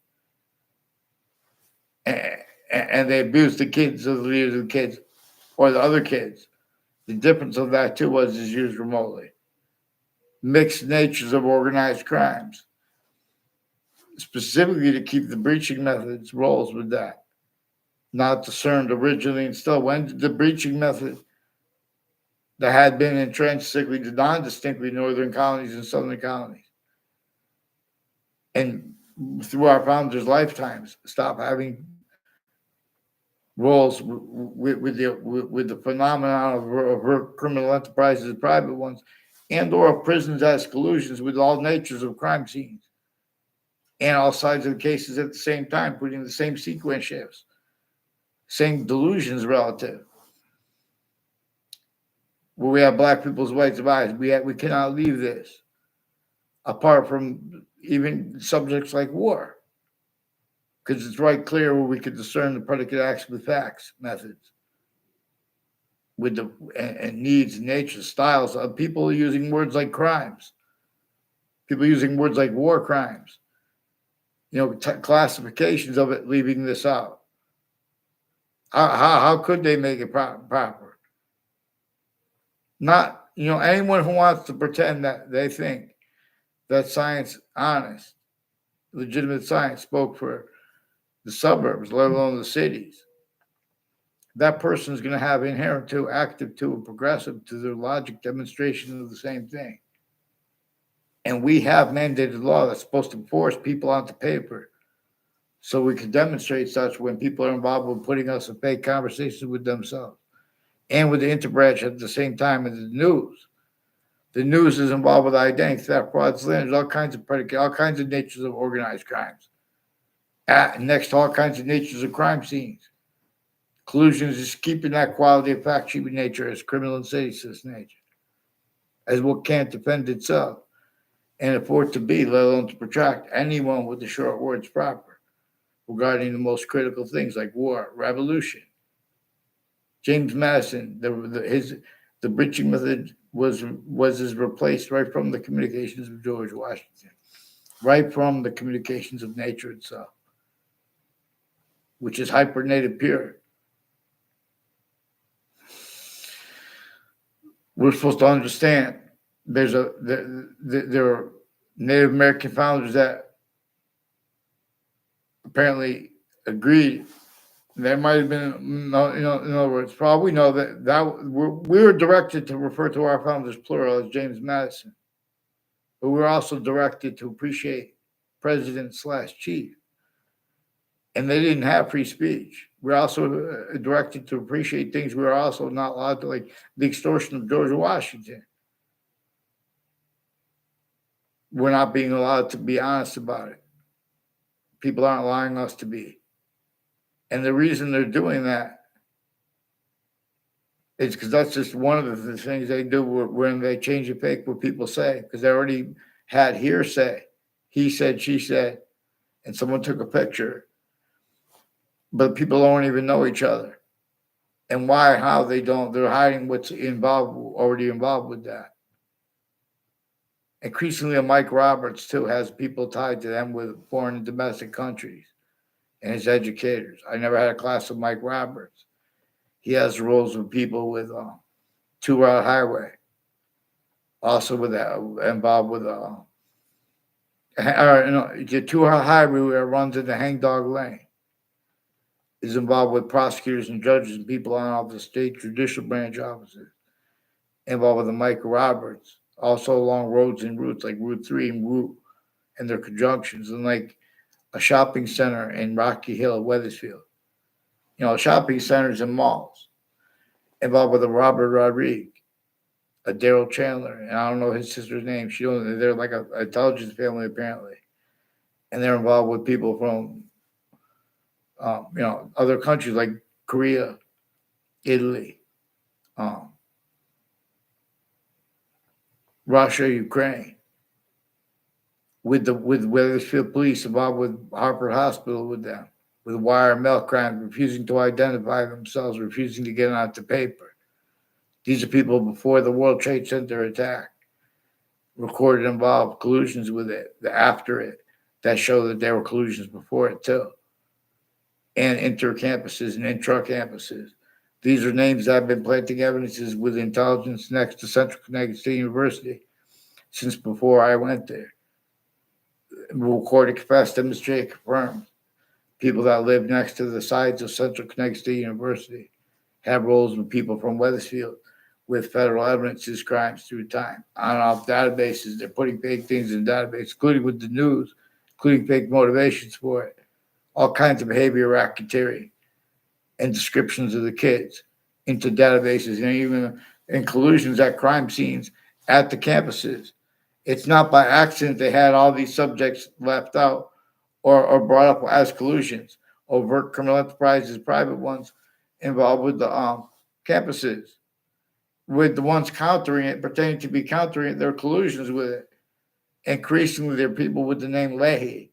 and they abuse the kids of the leaders of the kids, or the other kids. The difference of that too was is used remotely. Mixed natures of organized crimes, specifically to keep the breaching methods roles with that, not discerned originally and still. When did the breaching method that had been entrenched strictly to non-distinctly northern colonies and southern colonies, and through our founders' lifetimes, stop having roles with the phenomenon of criminal enterprises, private ones, and or prisons as collusions with all natures of crime scenes and all sides of the cases at the same time, putting the same sequence shifts, same delusions relative. Where we have black people's rights of eyes, we cannot leave this apart from even subjects like war, because it's right clear where we could discern the predicate acts with facts methods, with the and needs, nature, styles of people using words like crimes, people using words like war crimes, classifications of it, leaving this out. How could they make it proper? Not, anyone who wants to pretend that they think that science, honest, legitimate science spoke for the suburbs, let alone the cities, that person is going to have inherent to, active to, and progressive to their logic demonstration of the same thing. And we have mandated law that's supposed to force people onto paper so we can demonstrate such when people are involved with putting us in fake conversations with themselves and with the interbranch at the same time in the news. The news is involved with identity theft, fraud, slander, all kinds of predicate, all kinds of natures of organized crimes. Next to all kinds of natures of crime scenes. Collusions is keeping that quality of fact sheet nature as criminal and seditious nature, as what can't defend itself and afford to be, let alone to protract anyone with the short words proper regarding the most critical things like war, revolution. James Madison, the breaching method was replaced right from the communications of George Washington, right from the communications of nature itself, which is hypernative pure. We're supposed to understand there are Native American founders that apparently agreed. There might have been, in other words, for all we know, that we were directed to refer to our founders plural as James Madison, but we were also directed to appreciate president/chief, and they didn't have free speech. We're also directed to appreciate things we were also not allowed to, like the extortion of George Washington. We're not being allowed to be honest about it. People aren't allowing us to be. And the reason they're doing that is because that's just one of the things they do when they change the fake what people say, because they already had hearsay. He said, she said, and someone took a picture. But people don't even know each other. And why, how they don't, they're hiding what's already involved with that. Increasingly, Mike Roberts, too, has people tied to them with foreign and domestic countries and his educators. I never had a class with Mike Roberts. He has roles with people with Two Route Highway, also with involved with the Two Route Highway where it runs into Hangdog Lane, is involved with prosecutors and judges and people on all the state judicial branch offices, involved with the Mike Roberts, also along roads and routes like Route 3 and Route and their conjunctions, and like a shopping center in Rocky Hill, Weathersfield. Shopping centers and malls, involved with a Robert Rodriguez, a Daryl Chandler, and I don't know his sister's name. They're like an intelligence family apparently, and they're involved with people from other countries like Korea, Italy, Russia, Ukraine, with Weathersfield police involved with Hartford Hospital with them, with wire mail crimes, refusing to identify themselves, refusing to get onto paper. These are people before the World Trade Center attack, recorded involved collusions with it, after it, that show that there were collusions before it too, and inter-campuses and intra-campuses. These are names that have been planting evidences with intelligence next to Central Connecticut State University since before I went there. Recorded, confessed, demonstrated, confirmed. People that live next to the sides of Central Connecticut State University have roles with people from Weathersfield with federal evidence of crimes through time. On and off databases, they're putting fake things in databases, including with the news, including fake motivations for it, all kinds of behavior racketeering and descriptions of the kids into databases, and even in collusions at crime scenes at the campuses. It's not by accident they had all these subjects left out or brought up as collusions, overt criminal enterprises, private ones involved with the campuses, with the ones countering it, pretending to be countering it, their collusions with it. Increasingly, there are people with the name Leahy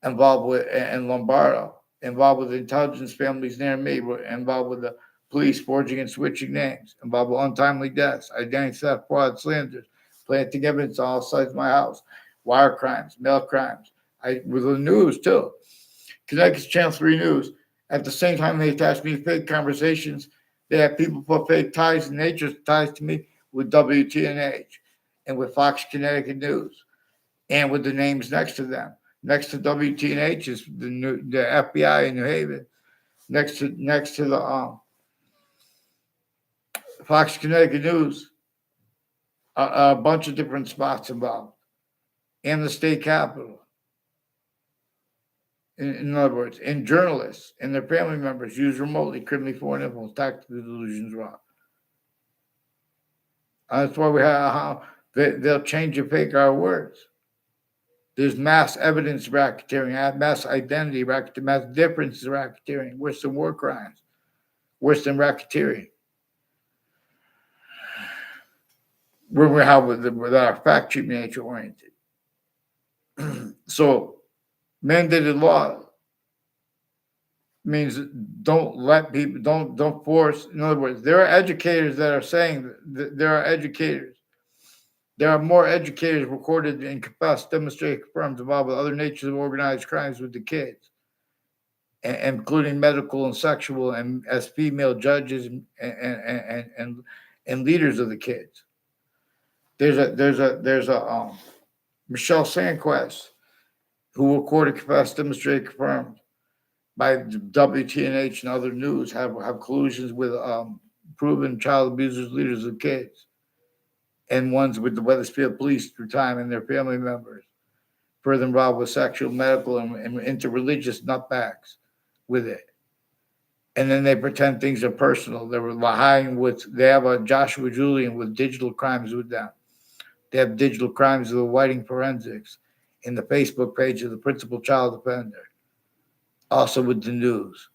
involved with, and Lombardo, involved with intelligence families near me, involved with the police forging and switching names, involved with untimely deaths, identity theft, fraud, slanders, planting evidence on all sides of my house, wire crimes, mail crimes, with the news too. Connecticut's Channel 3 News. At the same time, they attach me to fake conversations. They have people put fake ties and nature ties to me with WTNH and with Fox Connecticut News and with the names next to them. Next to WTNH is the FBI in New Haven. Next to the Fox Connecticut News, a bunch of different spots involved, and the state capitol. In other words, and journalists and their family members use remotely criminally foreign influence, tactical delusions, wrong. That's why we have they'll change and fake our words. There's mass evidence racketeering, mass identity racketeering, mass difference racketeering, worse than war crimes, worse than racketeering. We're how with our fact sheet nature oriented. So mandated law means don't let people don't force. In other words, there are educators that are saying that there are educators. There are more educators recorded and confessed, demonstrated, confirmed involved with other natures of organized crimes with the kids, including medical and sexual, and as female judges and leaders of the kids. There's a Michelle Sandquist who recorded, confessed, demonstrated, confirmed by WTNH and other news have collusions with proven child abusers, leaders of kids, and ones with the Weathersfield police through time and their family members, further involved with sexual, medical, and interreligious nutbags with it. And then they pretend things are personal. They have a Joshua Julian with digital crimes with them. They have digital crimes of the Whiting forensics in the Facebook page of the principal child offender. Also with the news.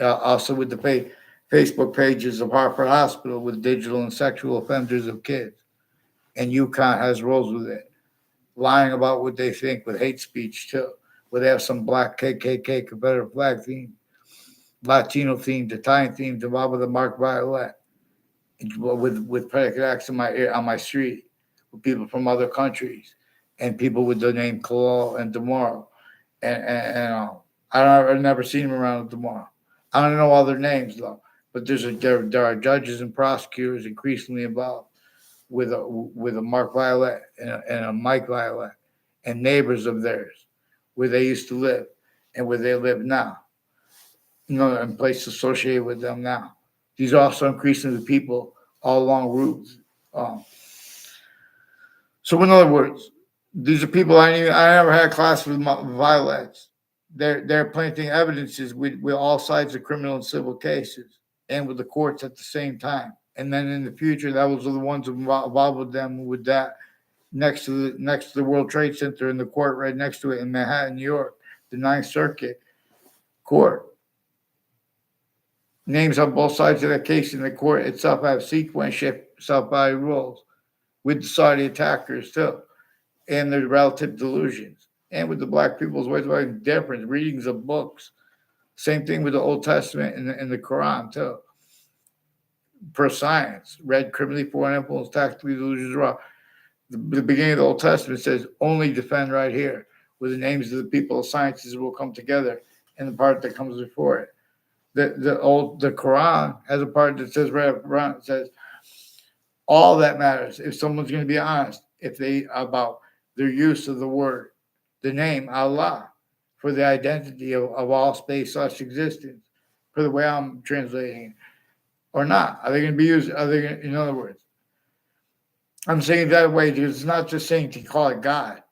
Also with the Facebook pages of Hartford Hospital with digital and sexual offenders of kids. And UConn has roles with it. Lying about what they think with hate speech too. Where they have some black KKK Confederate flag theme, Latino themed, Italian themed, involved with the Mark Violet. With predicate acts on my street. With people from other countries. And people with the name Kalal and Demaro. And I've never seen them around tomorrow. I don't know all their names though, but there are judges and prosecutors increasingly involved with a Mark Violet and a Mike Violet and neighbors of theirs, where they used to live and where they live now. And places associated with them now. These are also increasingly people all along routes. So in other words, these are people I never had a class with violets. They're planting evidences with all sides of criminal and civil cases and with the courts at the same time. And then in the future, those are the ones involved with them with that next to the World Trade Center and the court right next to it in Manhattan, New York, the Ninth Circuit Court. Names on both sides of that case in the court itself have sequence shift self-body rules with the Saudi attackers too. and their relative delusions. And with the black people's ways of life, different readings of books. Same thing with the Old Testament and the Quran, too. Per science, read criminally foreign influence, tactically delusions raw. The beginning of the Old Testament says, only defend right here, where the names of the people of sciences will come together, and the part that comes before it. The Quran has a part that says right up front, it says, all that matters, if someone's going to be honest, if they about their use of the word, the name Allah, for the identity of all space/existence, for the way I'm translating it, or not. Are they going to be used? Are they going to, in other words, I'm saying it that way because it's not just saying to call it God.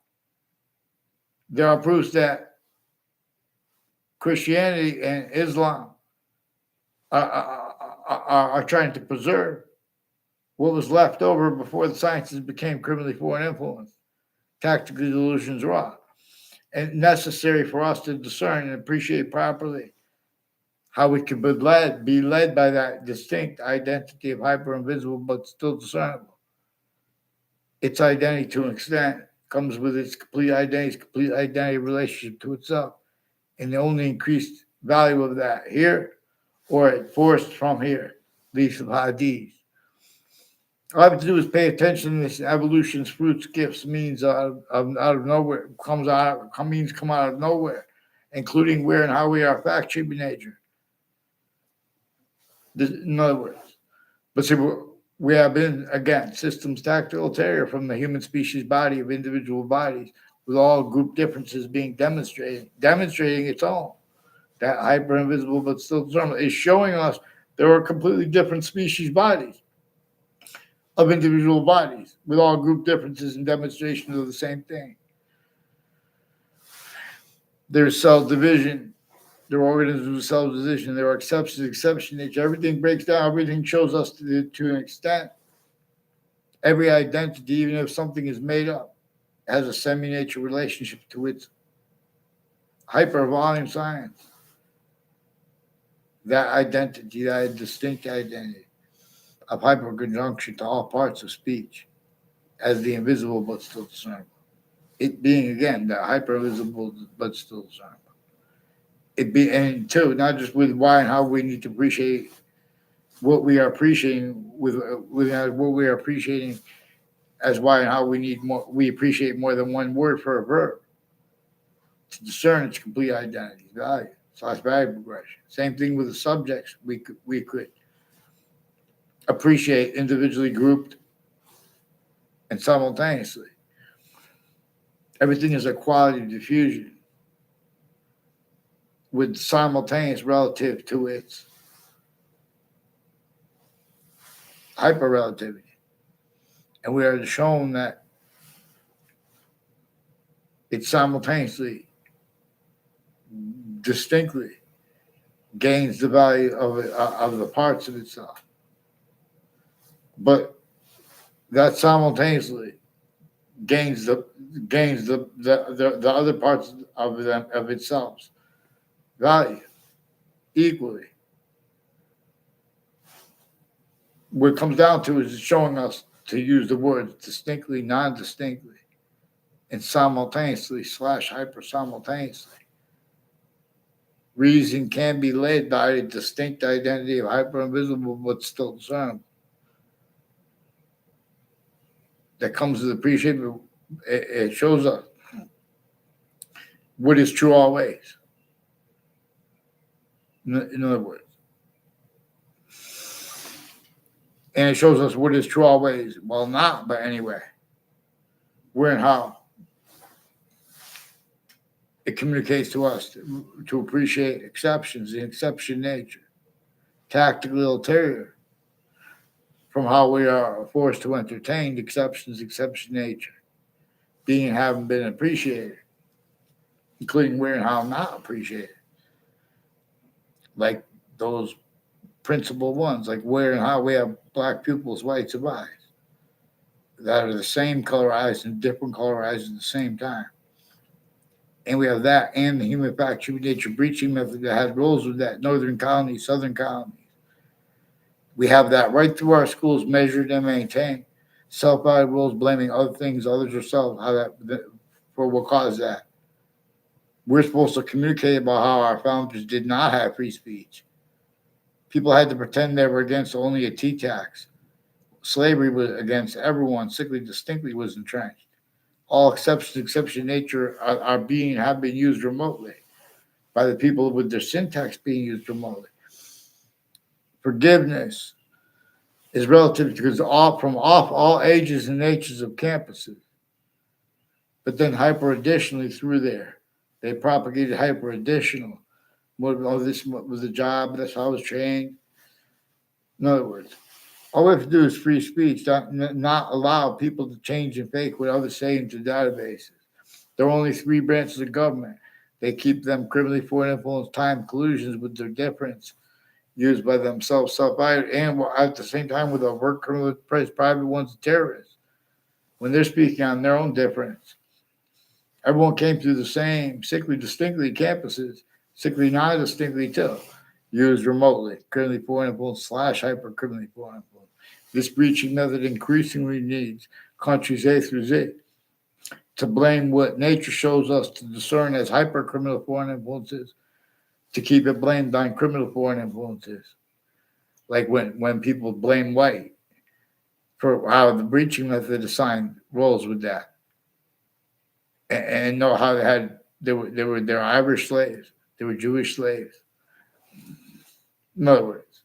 There are proofs that Christianity and Islam are trying to preserve what was left over before the sciences became criminally foreign influence, tactically delusions raw, and necessary for us to discern and appreciate properly how we can be led by that distinct identity of hyper invisible but still discernible. Its identity, to an extent, comes with its complete identity relationship to itself, and the only increased value of that here, or forced from here, leaves of hadith. All I have to do is pay attention to this evolution's fruits, gifts, means out of nowhere, come out of nowhere, including where and how we are fact shaping nature. In other words, but see, we have been, again, systems tactile ulterior from the human species body of individual bodies, with all group differences being demonstrating its own. That hyper invisible but still discernible is showing us there are completely different species bodies of individual bodies, with all group differences and demonstrations of the same thing. There's cell division. There are organisms with cell division. There are exception nature. Everything breaks down. Everything shows us to an extent. Every identity, even if something is made up, has a semi-nature relationship to its hyper-volume science. That identity, that distinct identity of hyperconjunction to all parts of speech as the invisible but still discernible. It being, again, that hyper-invisible but still discernible. It be, and two, not just with why and how we need to appreciate what we are appreciating with what we are appreciating as why and how we need more. We appreciate more than one word for a verb to discern its complete identity, value, / value progression. Same thing with the subjects. We could appreciate individually grouped and simultaneously. Everything is a quality of diffusion with simultaneous relative to its hyperrelativity. And we are shown that it simultaneously, distinctly gains the value of the parts of itself. But that simultaneously gains the other parts of itself value equally. What it comes down to is showing us to use the words distinctly, non-distinctly, and simultaneously / hyper simultaneously. Reason can be led by a distinct identity of hyper invisible but still discernible. That comes with appreciation. It shows us what is true always. In other words, and it shows us what is true always. Well, not, but anyway, where and how it communicates to us to appreciate exceptions, the exception nature, tactically ulterior from how we are forced to entertain exception nature, being and having been appreciated, including where and how not appreciated. Like those principal ones, like where and how we have black pupils, whites of eyes, that are the same color eyes and different color eyes at the same time. And we have that and the human fact nature breaching method that has rules with that, northern colonies, southern colonies. We have that right through our schools, measured and maintained. Self-guided rules blaming other things, others, yourself, how for what caused that. We're supposed to communicate about how our founders did not have free speech. People had to pretend they were against only a tea tax. Slavery was against everyone. Sickly distinctly was entrenched. All exceptions, exception nature, are being have been used remotely by the people with their syntax being used remotely. Forgiveness is relative because off all ages and natures of campuses, but then hyper additionally through there. They propagated hyper additional. Oh, this was a job. That's how I was trained. In other words, all we have to do is free speech, not allow people to change and fake what others say into databases. There are only three branches of government. They keep them criminally foreign influence, time collusions with their difference used by themselves, self-guided, and at the same time with overt criminal private ones, terrorists. When they're speaking on their own difference, everyone came through the same sickly distinctly campuses, sickly non distinctly too, used remotely, criminally foreign influence / hyper criminally foreign influence. This breaching method increasingly needs countries A through Z to blame what nature shows us to discern as hyper criminal foreign influences, to keep it blamed on criminal foreign influences. Like when people blame white for how the breaching method assigned roles with that, and know how they're Irish slaves, they were Jewish slaves. In other words,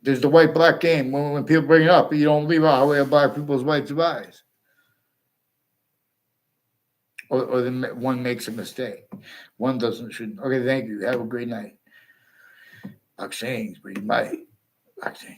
there's the white black game. When people bring it up, you don't leave out how we have black people's rights of eyes, or one makes a mistake. One doesn't shouldn't. Okay, thank you. Have a great night. Vaccines, but you might vaccines.